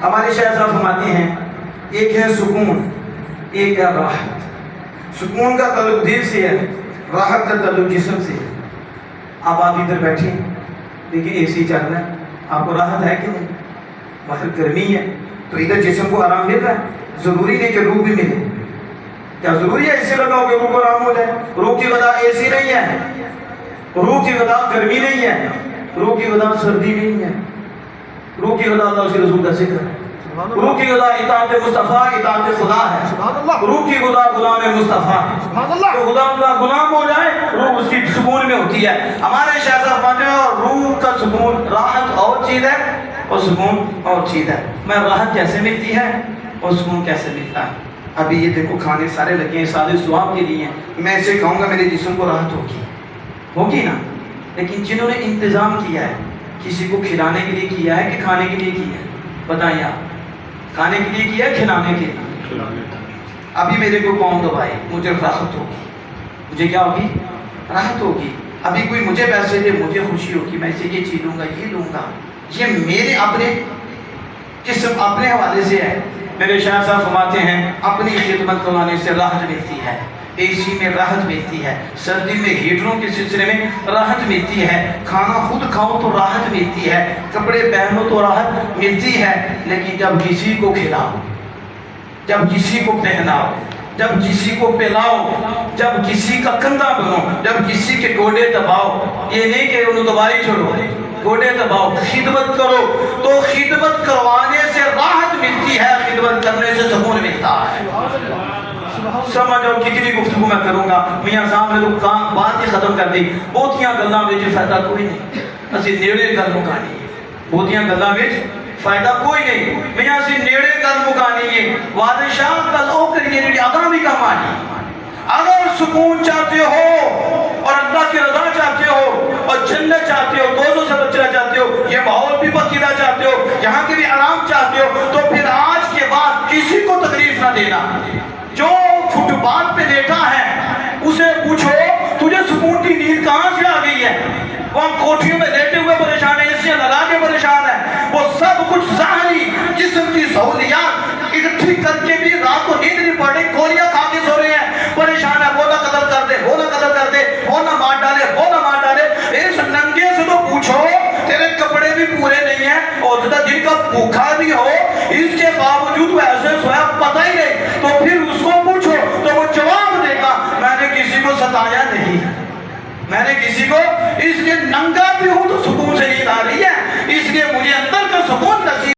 ہمارے شیخ صاحب فرماتے ہیں ایک ہے سکون، ایک ہے راحت۔ سکون کا تعلق دل سے ہے، راحت کا تعلق جسم سے ہے۔ اب آپ ادھر بیٹھے دیکھیے اے سی چل رہا ہے، آپ کو راحت ہے کہ نہیں؟ باہر گرمی ہے تو ادھر جسم کو آرام مل رہا ہے، ضروری نہیں کہ روح بھی ملے۔ کیا ضروری ہے اے سی لگاؤ کہ روح کو آرام ہو جائے؟ روح کی غذا اے سی نہیں ہے، روح کی غذا گرمی نہیں ہے، روح کی غذا سردی نہیں ہے، روح کی غذا اللہ اس کے رسول کا ذکر ہے، روح کی غذا اطاعت مصطفیٰ اطاعت خدا ہے، روح کی غذا غلام مصطفیٰ ہے۔ تو غلام کا غلام ہو جائے روح اس کی سکون میں ہوتی ہے۔ ہمارے شاہ صاحب فرماتے ہیں اور روح کا سکون، راحت اور چیز ہے اور سکون اور چیز ہے۔ میں راحت کیسے ملتی ہے اور سکون کیسے ملتا ہے؟ ابھی یہ دیکھو کھانے سارے لگے ہیں، سارے ثواب کے لیے ہیں، میں اسے کھاؤں گا میرے جسم کو راحت ہوگی نا۔ لیکن جنہوں نے انتظام کیا ہے، کسی کو کھلانے کے لیے کیا ہے کہ کھانے کے لیے کیا ہے؟ بتائیں آپ، کھانے کے لیے کیا ہے کھلانے کے لیے؟ ابھی میرے کو پاؤں دبائے مجھے راحت ہوگی، مجھے کیا ہوگی؟ راحت ہوگی۔ ابھی کوئی مجھے پیسے دے مجھے خوشی ہوگی، میں اسے یہ چیز لوں گا یہ لوں گا، یہ میرے اپنے جسم اپنے حوالے سے ہے۔ میرے شاہ صاحب فرماتے ہیں اپنی خدمت کروانے سے راحت ملتی ہے، اے سی میں راحت ملتی ہے، سردی میں ہیٹروں کے سلسلے میں راحت ملتی ہے، کھانا خود کھاؤ تو راحت ملتی ہے، کپڑے پہنو تو راحت ملتی ہے۔ لیکن جب کسی کو کھلاؤ، جب کسی کو پہناؤ، جب کسی کو پلاؤ، جب کسی کا کندھا بنو، جب کسی کے گوڈے دباؤ، یہ نہیں کہ انہوں دبائی چھوڑو، گوڈے دباؤ، خدمت کرو، تو خدمت کروانے سے راحت ملتی ہے، خدمت کرنے سے سکون ملتا ہے۔ سمجھو کتنی گفتگو میں کروں گا، میاں صاحب نے تو بات ہی ختم کر دی۔ بہتیاں گلاں وچ فائدہ کوئی نہیں، اسی نیڑے گل مکانی ہے، بہتیاں گلاں وچ فائدہ کوئی نہیں، میاں اسی نیڑے گل مکانی ہے۔ بادشاہ گل او کریے جڑی اگاں بھی کم آنی۔ اگر سکون چاہتے ہو اور اللہ کی رضا چاہتے ہو اور جنت چاہتے ہو، دوزوں سے بچنا چاہتے ہو، یہ ماحول بھی پکیدہ چاہتے ہو، یہاں کے بھی آرام چاہتے ہو، تو پھر آج کے بعد کسی کو تکلیف نہ دینا۔ جو فٹ پاتھ پہ لیٹا ہے اسے پوچھو تجھے سکون کی نیند کہاں سے آ گئی ہے؟ وہ کوٹھیوں میں لیٹے ہوئے پریشان ہے، اے لگا کے پریشان ہے، وہ سب کچھ ظاہری جسم کی سہولیات اکٹھی کر کے بھی رات کو نیند نہیں پڑ رہی، گولیاں کھا کے سو رہے ہیں، پریشان ہے، وہ نہ قتل کر دے، وہ نہ قتل کر دے، وہ نہ مار ڈالے، وہ نہ مار ڈالے۔ اس ننگے سے تو پوچھو تیرے کپڑے بھی پورے نہیں ہیں اور جن کا بھوکا بھی ہو اس کے باوجود وہ ایسے سویا پتہ ہی نہیں، تو پھر اس کو پوچھو تو وہ جواب دے گا میں نے کسی کو ستایا نہیں، میں نے کسی کو، اس لیے ننگا بھی ہوں تو سکون سے نیند آ رہی ہے، اس لیے مجھے اندر کا سکون نصیب